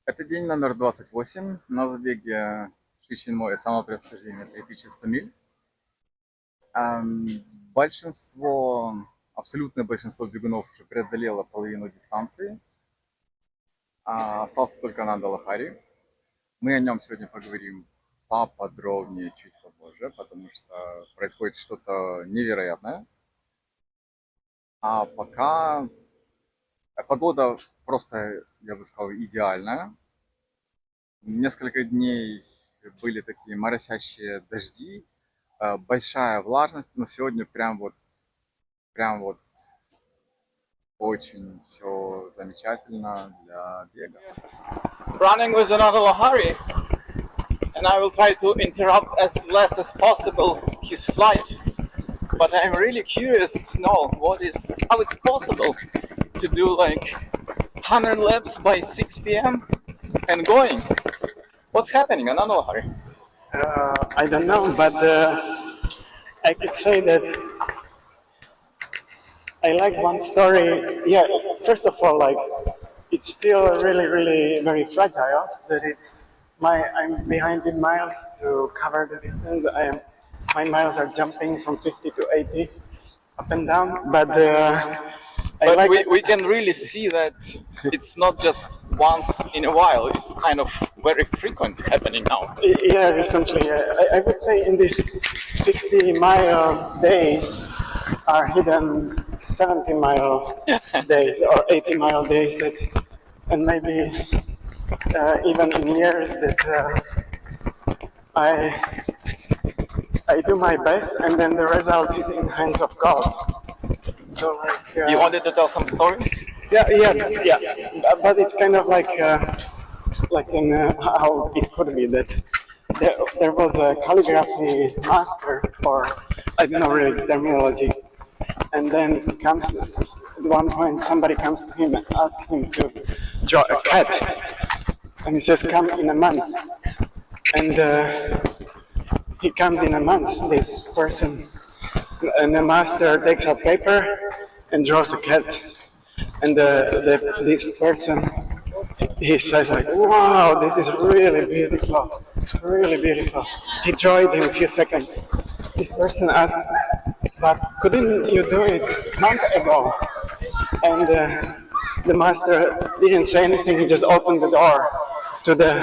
Это день номер 28 на забеге Шри Чинмоя самопревосхождение 3100 миль. Большинство, абсолютное большинство бегунов уже преодолело половину дистанции. Остался только Ананда-Лахари. Мы о нем сегодня поговорим поподробнее чуть попозже, потому что происходит что-то невероятное. А пока погода просто, я бы сказал, идеальная. Несколько дней были такие моросящие дожди, большая влажность, но сегодня прям вот очень все замечательно для бега. Running with Ananda-Lахари, and I will try to interrupt as less as possible his flight. But I'm really curious to know how it's possible to do like 100 laps by 6 p.m. and going. What's happening, Ananda-Lahari? I don't know, but I could say that I like one story. Yeah, first of all, like it's still really, really very fragile. That I'm behind in miles to cover the distance. My miles are jumping from 50 to 80 up and down, but we can really see that it's not just once in a while, it's kind of very frequent happening now. Yeah, recently, I would say in these 50-mile days are hidden 70-mile days or 80-mile days, and maybe even in years that I do my best, and then the result is in hands of God. So, like, you wanted to tell some story? Yeah. But it's kind of like in how it could be that there was a calligraphy master, or I don't know really terminology, and then comes at one point somebody comes to him and asks him to draw a cat, and he says, "Come in a month," and he comes in a month. This person, and the master takes out paper and draws a cat. And this person, he says like, "Wow, this is really beautiful, really beautiful." He drew it in a few seconds. This person asks, "But couldn't you do it a month ago?" And the master didn't say anything. He just opened the door to the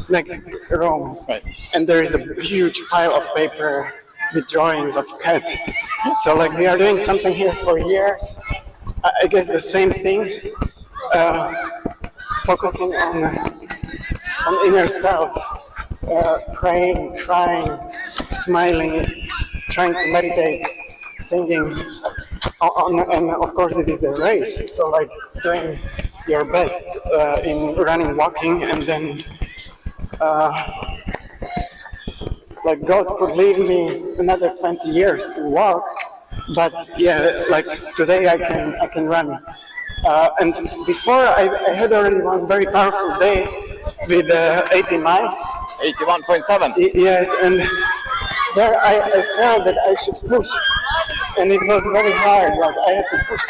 next room, right. And there is a huge pile of paper with drawings of cat. So like we are doing something here for years. I guess the same thing, focusing on inner self, praying, crying, smiling, trying to meditate, singing, and of course it is a race, so like doing your best in running, walking, and then like God could leave me another 20 years to walk. But yeah, like today I can run. And before I had already one very powerful day with 80 miles. 81.7. Yes, and there I felt that I should push, and it was very hard. Like I had to push,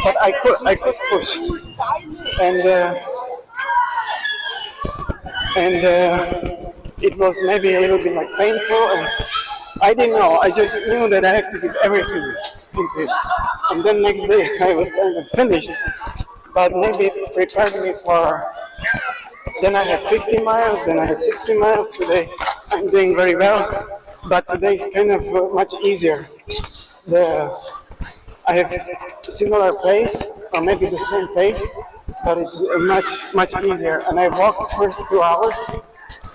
but I could push, and it was maybe a little bit like painful. And I didn't know. I just knew that I have to give everything into it. And then next day I was kind of finished. But maybe it prepared me for. Then I had 50 miles. Then I had 60 miles. Today I'm doing very well. But today is kind of much easier. I have similar pace, or maybe the same pace, but it's much easier. And I walked first 2 hours.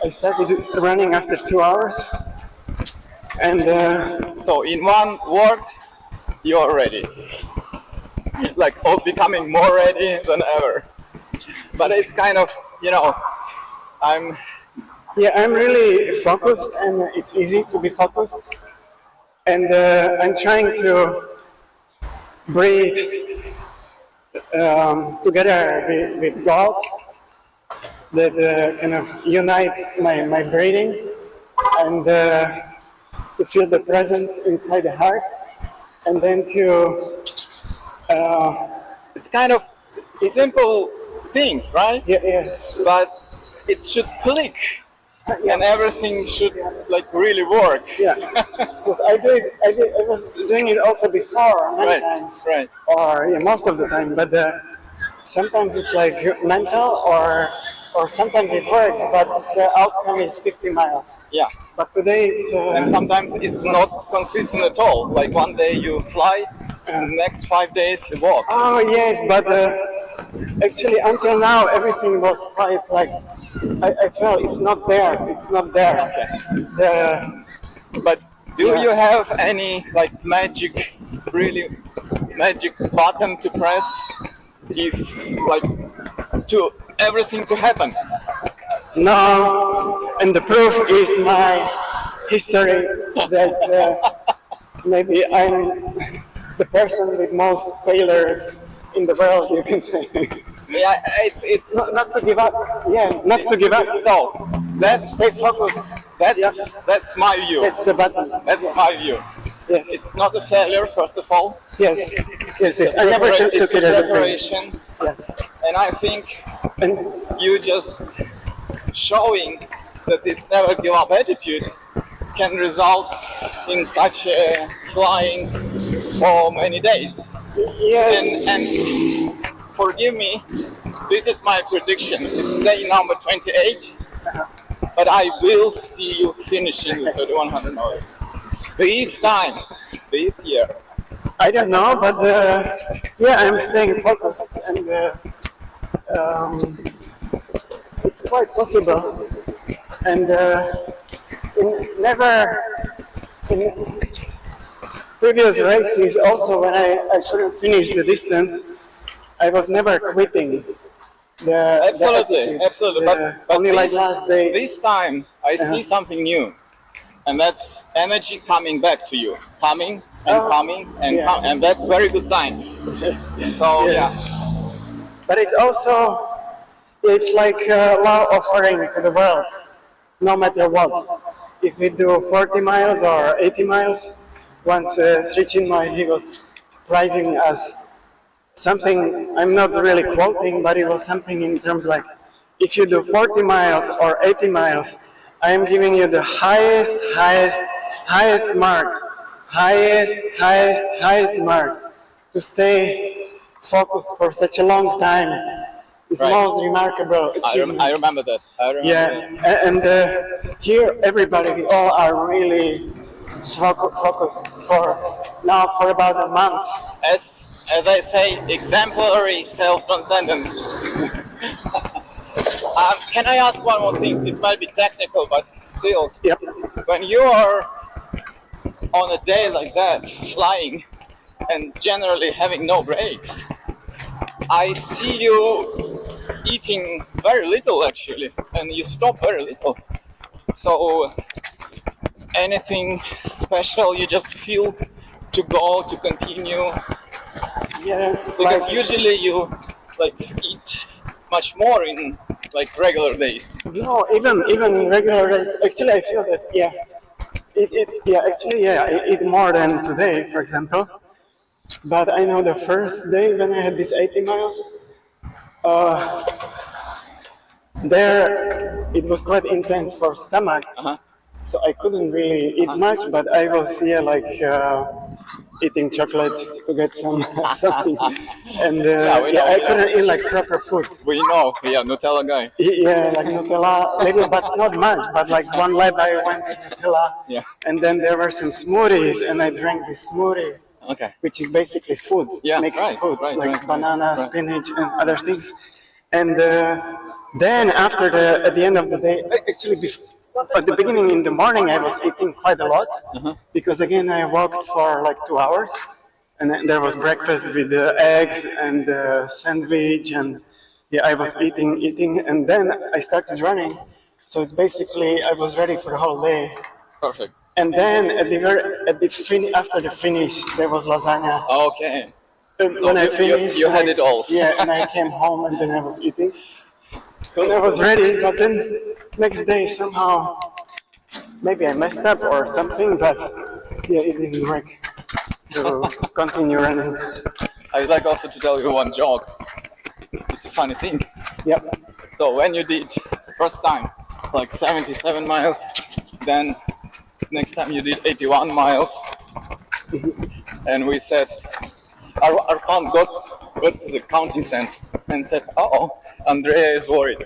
I started running after 2 hours. And so in one word, you're ready. Like becoming more ready than ever. But it's kind of, I'm really focused, and it's easy to be focused. And I'm trying to breathe together with God, that kind of unite my breathing, and to feel the presence inside the heart, and then to it's kind of simple things, right? Yeah, yes. But it should click, Yeah. and everything should like really work. Yeah, because I was doing it also before many Right, times, right. or yeah, most of the time. But sometimes it's like mental, or sometimes it works, but the outcome is 50 miles. Yeah. But today it's And sometimes it's not consistent at all. Like one day you fly, and the next 5 days you walk. oh yes, but actually until now everything was quite like I felt it's not there. It's not there. Okay. The But do Yeah. you have any like really magic button to press if like to everything to happen? No, and the proof is my history that maybe I'm the person with most failures in the world, you can say. Yeah, it's Not to give up. Yeah, not to give up. so that's Stay focused. that's my view. That's the button. That's my view. Yes. It's not a failure, first of all. Yes. Yes. Yes. I never took It's it a as a failure. preparation, Yes. and I think And you just showing that this never give up attitude can result in such a flying for many days. yes. And forgive me, this is my prediction. It's day number 28, but I will see you finishing the 3100 hours. This time, this year. I don't know, but yeah, I'm staying focused, and it's quite possible. And in previous races, also when I couldn't finish the distance, I was never quitting. The Absolutely, attitude. absolutely. The- But only like last day. this time, I see something new, and that's energy coming back to you, coming and Oh, coming and yeah. coming, and that's very good sign. So Yes. yeah, But it's like law offering to the world, no matter what. If we do 40 miles or 80 miles, once Shri Чинмоя, he was pricing us something, I'm not really quoting, but it was something in terms like, if you do 40 miles or 80 miles, I am giving you the highest marks, highest marks to stay focused for such a long time. It's Right. most remarkable achievement. I remember that. I remember that. Yeah, and here everybody, we all are really focused for about a month. As I say, exemplary self-transcendence. Can I ask one more thing? It might be technical, but still, Yep. when you are on a day like that, flying, and generally having no breaks, I see you eating very little actually, and you stop very little. So, anything special you just feel to go, to continue? Yeah, Because like, usually you like eat much more in like regular days. no, even in regular days. Actually, I feel that I eat more than today, for example. But I know the first day when I had these 80 miles, there it was quite intense for stomach. So I couldn't really eat much, but I was eating chocolate to get some something, and we know, I we couldn't eat like proper food. We know, yeah, Nutella guy. Yeah, like Nutella, maybe, but not much. But like one lap I went with Nutella, Yeah. and then there were some smoothies, and I drank these smoothies, Okay. which is basically food, Yeah, mixed right, food, right, like right, banana, right. spinach, and other things. And then at the end of the day, actually, at the beginning in the morning, I was eating quite a lot because again I walked for like 2 hours, and then there was breakfast with the eggs and the sandwich, and yeah, I was eating, and then I started running. So it's basically I was ready for the whole day. Perfect. And then after the finish, there was lasagna. Okay. And So when I you- finished, you had it all. Yeah, and I came home and then I was eating. And I was ready, but then next day somehow, maybe I messed up or something, but yeah, it didn't work to continue running. I'd like also to tell you one joke. It's a funny thing. Yep. So when you did first time like 77 miles, then next time you did 81 miles, and we said our fund got to the counting tent and said, "Oh, Andrea is worried."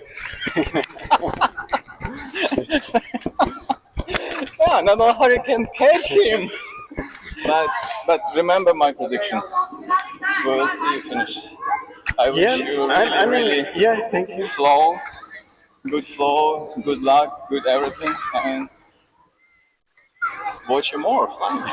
Yeah, Ananda-Lahari can catch him. But remember my prediction. We will see you finish. I wish Yeah, you I mean, really yeah, thank you. flow, good luck, good everything, and watch you more. Fine.